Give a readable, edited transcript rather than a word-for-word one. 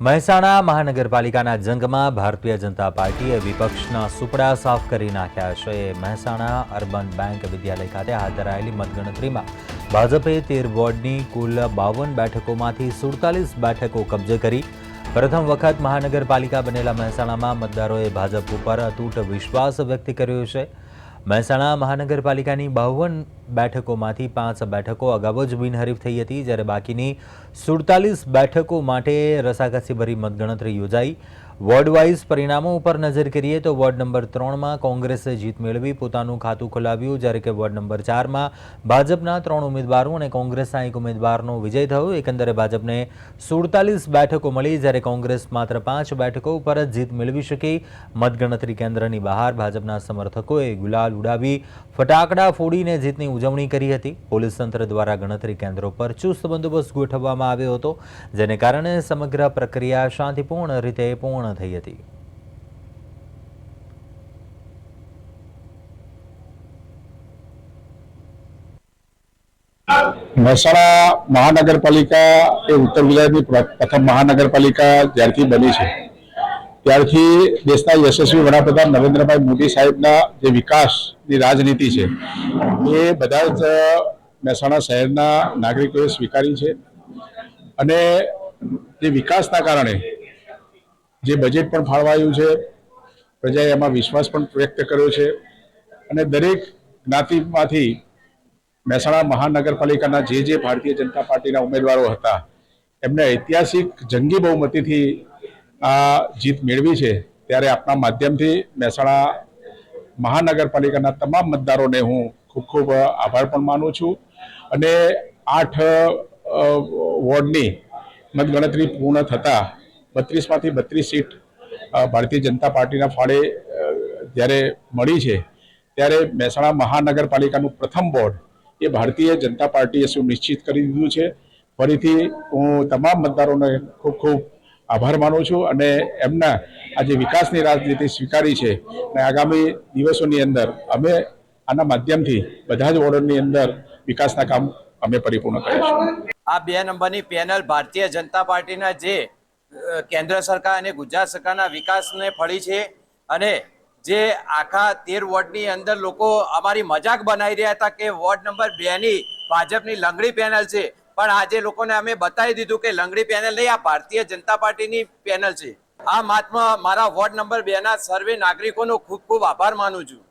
મહેસાણા મહાનગરપાલિકાના જંગમાં ભારતીય જનતા પાર્ટીએ વિપક્ષના સુપડા સાફ કરી નાખ્યા છે। મહેસાણા અર્બન બેંક વિદ્યાલય ખાતે હાથ ધરાયેલી મતગણતરીમાં ભાજપે 13 વોર્ડની કુલ 52 બેઠકોમાંથી 47 બેઠકો કબજે કરી। પ્રથમ વખત મહાનગરપાલિકા બનેલા મહેસાણામાં મતદારોએ ભાજપ ઉપર અતૂટ વિશ્વાસ વ્યક્ત કર્યો છે। મહેસાણા મહાનગરપાલિકાની 52 બેઠકોમાંથી 5 બેઠકો અગાઉ જ બિનહરીફ થઈ હતી, જ્યારે બાકીની 47 બેઠકો માટે રસાકસીભરી મતગણતરી યોજાઈ। વોર્ડ વાઇઝ પરિણામો ઉપર નજર કરીએ તો વોર્ડ નંબર 3માં કોંગ્રેસે જીત મેળવી પોતાનું ખાતું ખોલાવ્યું, જ્યારે કે વોર્ડ નંબર 4માં ભાજપના 3 ઉમેદવારો અને કોંગ્રેસના 1 ઉમેદવારનો વિજય થયો। એકંદરે ભાજપને 47 બેઠકો મળી, જ્યારે કોંગ્રેસ માત્ર 5 બેઠકો ઉપર જ જીત મેળવી શકી। મતગણતરી કેન્દ્રની બહાર ભાજપના સમર્થકોએ ગુલાલ ઉડાવી ફટાકડા ફોડીને જીતની ઉજવણી કરી હતી। પોલીસ તંત્ર દ્વારા ગણતરી કેન્દ્રો પર ચુસ્ત બંદોબસ્ત ગોઠવવામાં આવ્યો હતો, જેને કારણે સમગ્ર પ્રક્રિયા શાંતિપૂર્ણ રીતે પૂર્ણ થઈ હતી। મહેસાણા મહાનગરપાલિકા એ ઉત્તર ગુજરાતની પ્રથમ મહાનગરપાલિકા જ્યારથી બની છે ત્યારથી દેશના યશસ્વી વડાપ્રધાન નરેન્દ્રભાઈ મોદી સાહેબના જે વિકાસની રાજનીતિ છે એ બધા જ મહેસાણા શહેરના નાગરિકોએ સ્વીકારી છે। અને જે વિકાસના કારણે જે બજેટ પણ ફાળવાયું છે, પ્રજાએ એમાં વિશ્વાસ પણ વ્યક્ત કર્યો છે। અને દરેક જ્ઞાતિમાંથી મહેસાણા મહાનગરપાલિકાના જે ભારતીય જનતા પાર્ટીના ઉમેદવારો હતા એમને ઐતિહાસિક જંગી બહુમતીથી આ જીત મેળવી છે। ત્યારે આપના માધ્યમથી મહેસાણા મહાનગરપાલિકાના તમામ મતદારોને હું ખૂબ ખૂબ આભાર પણ માનું છું। અને 8 વોર્ડની મતગણતરી પૂર્ણ થતાં 32માંથી 32 સીટ ભારતીય જનતા પાર્ટીના ફાળે જ્યારે મળી છે, ત્યારે મહેસાણા મહાનગરપાલિકાનું પ્રથમ બોર્ડ એ ભારતીય જનતા પાર્ટીએ સુનિશ્ચિત કરી દીધું છે। ફરીથી હું તમામ મતદારોને ખૂબ ખૂબ આભાર માનું છું અને એમના આ જે વિકાસની રાજનીતિ સ્વીકારી છે અને આગામી દિવસોની અંદર અમે આના માધ્યમથી બધા જ વોર્ડોની અંદર વિકાસના કામ અમે પરિપૂર્ણ કરીશું। આ 2 નંબરની પેનલ ભારતીય જનતા પાર્ટીના જે કેન્દ્ર સરકાર અને ગુજરાત સરકારના વિકાસને ફળી છે અને જે આખા 13 વોર્ડની અંદર લોકો અમારી મજાક બનાવી રહ્યા હતા કે વોર્ડ નંબર 2ની ભાજપની લંગડી પેનલ છે, પણ આજે લોકોને અમે બતાવી દીધું કે લંગડી પેનલ નહીં, આ ભારતીય જનતા પાર્ટીની પેનલ છે। આ મારા વોર્ડ નંબર 2ના સર્વે નાગરિકોનો ખૂબ ખૂબ આભાર માનું છું।